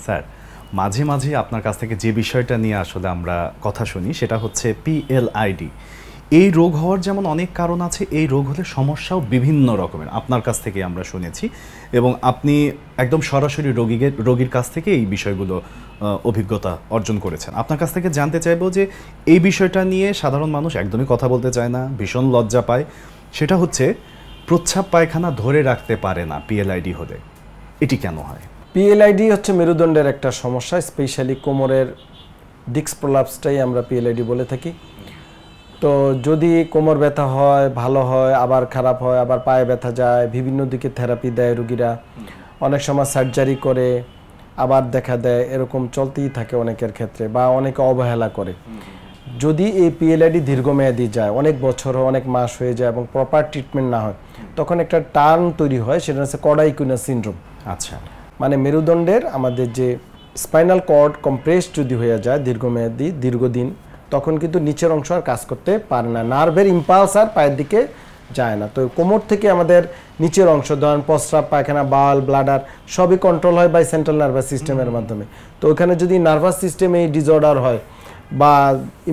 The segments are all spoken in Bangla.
স্যার, মাঝে মাঝে আপনার কাছ থেকে যে বিষয়টা নিয়ে আসলে আমরা কথা শুনি সেটা হচ্ছে পিএলআইডি। এই রোগ হওয়ার যেমন অনেক কারণ আছে, এই রোগ হলে সমস্যাও বিভিন্ন রকমের আপনার কাছ থেকে আমরা শুনেছি, এবং আপনি একদম সরাসরি রোগীর কাছ থেকে এই বিষয়গুলো অভিজ্ঞতা অর্জন করেছেন। আপনার কাছ থেকে জানতে চাইবো যে এই বিষয়টা নিয়ে সাধারণ মানুষ একদমই কথা বলতে চায় না, ভীষণ লজ্জা পায়। সেটা হচ্ছে প্রস্রাব পায়খানা ধরে রাখতে পারে না পিএলআইডি হলে। এটি কেন হয়? পিএলআইডি হচ্ছে মেরুদণ্ডের একটা সমস্যা, স্পেশালি কোমরের ডিস্ক প্রলাপসটাই আমরা পিএলআইডি বলে থাকি। তো যদি কোমর ব্যথা হয়, ভালো হয়, আবার খারাপ হয়, আবার পায়ে ব্যথা যায়, বিভিন্ন দিকে থেরাপি দেয় রুগীরা, অনেক সময় সার্জারি করে, আবার দেখা দেয়, এরকম চলতেই থাকে অনেকের ক্ষেত্রে, বা অনেকে অবহেলা করে। যদি এই পিএলআইডি দীর্ঘমেয়াদী যায়, অনেক বছর অনেক মাস হয়ে যায় এবং প্রপার ট্রিটমেন্ট না হয়, তখন একটা টার্ন তৈরি হয়, সেটা হচ্ছে কডাইকুইনা সিনড্রোম। আচ্ছা, মানে মেরুদণ্ডের আমাদের যে স্পাইনাল কর্ড কম্প্রেস যদি হয়ে যায় দীর্ঘমেয়াদী, দীর্ঘদিন, তখন কিন্তু নিচের অংশ আর কাজ করতে পারে না, নার্ভের ইম্পালস আর পায়ের দিকে যায় না। তো কোমর থেকে আমাদের নিচের অংশ, ধরেন প্রস্রাব, পায়খানা, বাল, ব্লাডার সবই কন্ট্রোল হয় বাই সেন্ট্রাল নার্ভাস সিস্টেমের মাধ্যমে। তো ওখানে যদি নার্ভাস সিস্টেমে ডিসঅর্ডার হয় বা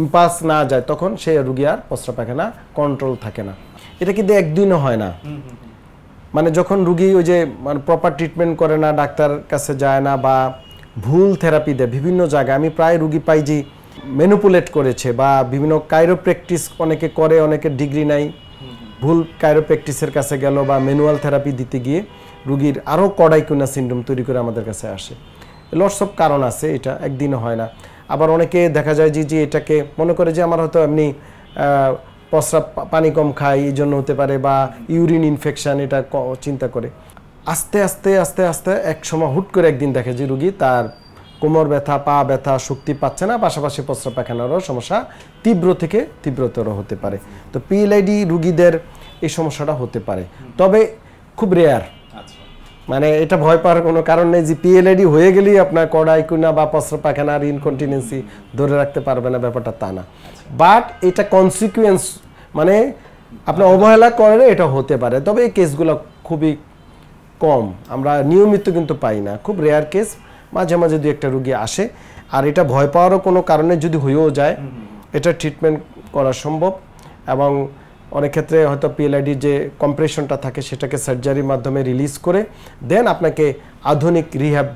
ইম্পালস না যায়, তখন সে রুগী আর প্রস্রাব পায়খানা কন্ট্রোল থাকে না। এটা কিন্তু একদিনও হয় না। মানে যখন রুগী ওই যে মানে প্রপার ট্রিটমেন্ট করে না, ডাক্তার কাছে যায় না, বা ভুল থেরাপি দেয় বিভিন্ন জায়গায়, আমি প্রায় রুগী পাই যে ম্যানিপুলেট করেছে, বা বিভিন্ন কাইরোপ্র্যাকটিস অনেকে করে, অনেকের ডিগ্রি নাই, ভুল কাইরোপ্র্যাকটিসের কাছে গেল বা ম্যানুয়াল থেরাপি দিতে গিয়ে রুগীর আরও কডাইকুইনা সিনড্রোম তৈরি করে আমাদের কাছে আসে। লটস অফ কারণ আছে, এটা একদিনও হয় না। আবার অনেকে দেখা যায় যে এটাকে মনে করে যে আমার হয়তো এমনি প্রস্রাব পানি কম খাই এই জন্য হতে পারে, বা ইউরিন ইনফেকশন, এটা চিন্তা করে আস্তে আস্তে আস্তে আস্তে এক সময় হুট করে একদিন দেখে যে রুগী তার কোমর ব্যথা, পা ব্যথা, শক্তি পাচ্ছে না, পাশাপাশি প্রস্রাব পায়খানারও সমস্যা তীব্র থেকে তীব্রতর হতে পারে। তো পিএলআইডি রুগীদের এই সমস্যাটা হতে পারে, তবে খুব রেয়ার। মানে এটা ভয় পাওয়ার কোনো কারণ নেই যে পিএলআইডি হয়ে গেলেই আপনার কডাইকুইনা বা প্রস্রাব পায়খানার ইনকন্টিনেন্সি ধরে রাখতে পারবে না, ব্যাপারটা তা না। বাট এটা কনসিকুয়েন্স, মানে আপনি অবহেলা করে এটা হতে পারে, তবে এই কেসগুলো খুবই কম, আমরা নিয়মিত কিন্তু পাই না, খুব রেয়ার কেস। মাঝে মাঝে দু একটা রুগী আসে, আর এটা ভয় পাওয়ারও কোনো কারণে যদি হয়েও যায়, এটা ট্রিটমেন্ট করা সম্ভব। এবং অনেক ক্ষেত্রে হয়তো পিএলআইডির যে কম্প্রেশনটা থাকে সেটাকে সার্জারির মাধ্যমে রিলিজ করে দেন আপনাকে আধুনিক রিহ্যাব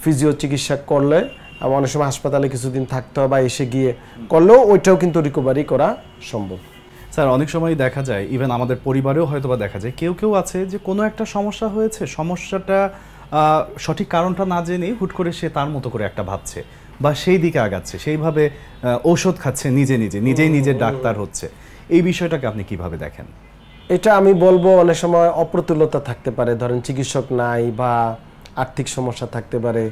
ফিজিও চিকিৎসা করলে, এবং অনেক সময় হাসপাতালে কিছুদিন থাকতে হয় বা এসে গিয়ে করলেও ওইটাও কিন্তু রিকভারি করা সম্ভব। স্যার, অনেক সময় দেখা যায়, ইভেন আমাদের পরিবারেও হয়তো বা দেখা যায়, কেউ কেউ আছে যে কোনো একটা সমস্যা হয়েছে, সমস্যাটা সঠিক কারণটা না জেনে হুট করে সে তার মতো করে একটা ভাবছে বা সেই দিকে আগাচ্ছে, সেইভাবে ঔষধ খাচ্ছে, নিজেই নিজের ডাক্তার হচ্ছে। এই বিষয়টাকে আপনি কিভাবে দেখেন? এটা আমি বলবো অনেক সময় অপ্রতুলতা থাকতে পারে, ধরেন চিকিৎসক নাই বা আর্থিক সমস্যা থাকতে পারে,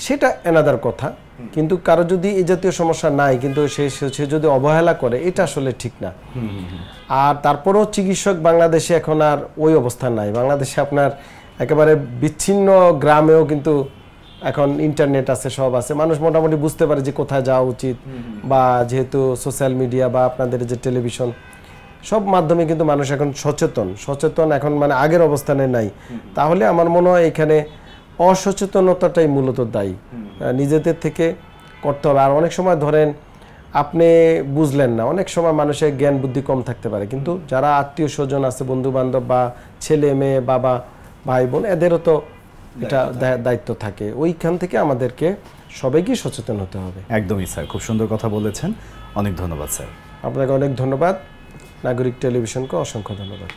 সেটা এনাদার কথা। কিন্তু কারো যদি এই জাতীয় সমস্যা নাই, কিন্তু সে যদি অবহেলা করে, এটা আসলে ঠিক না। আর তারপরেও চিকিৎসক বাংলাদেশে এখন আর ওই অবস্থা নাই। বাংলাদেশে আপনার একেবারে বিচ্ছিন্ন গ্রামেও কিন্তু এখন ইন্টারনেট আছে, সব আছে, মানুষ মোটামুটি বুঝতে পারে যে কোথায় যাওয়া উচিত, বা যেহেতু সোশ্যাল মিডিয়া বা আপনাদের যে টেলিভিশন, সব মাধ্যমে কিন্তু মানুষ এখন সচেতন এখন, মানে আগের অবস্থানে নাই। তাহলে আমার মনে হয় এখানে অসচেতনতাটাই মূলত দায়ী, নিজেদের থেকে করতে হবে। আর অনেক সময় ধরেন আপনি বুঝলেন না, অনেক সময় মানুষের জ্ঞান বুদ্ধি কম থাকতে পারে, কিন্তু যারা আত্মীয় স্বজন আছে, বন্ধু বান্ধব বা ছেলে মেয়ে, বাবা ভাই বোন, এদেরও তো এটা দায়িত্ব থাকে। ওইখান থেকে আমাদেরকে সবাইকে সচেতন হতে হবে। একদমই স্যার, খুব সুন্দর কথা বলেছেন, অনেক ধন্যবাদ স্যার। আপনাকে অনেক ধন্যবাদ, নাগরিক টেলিভিশনকে অসংখ্য ধন্যবাদ।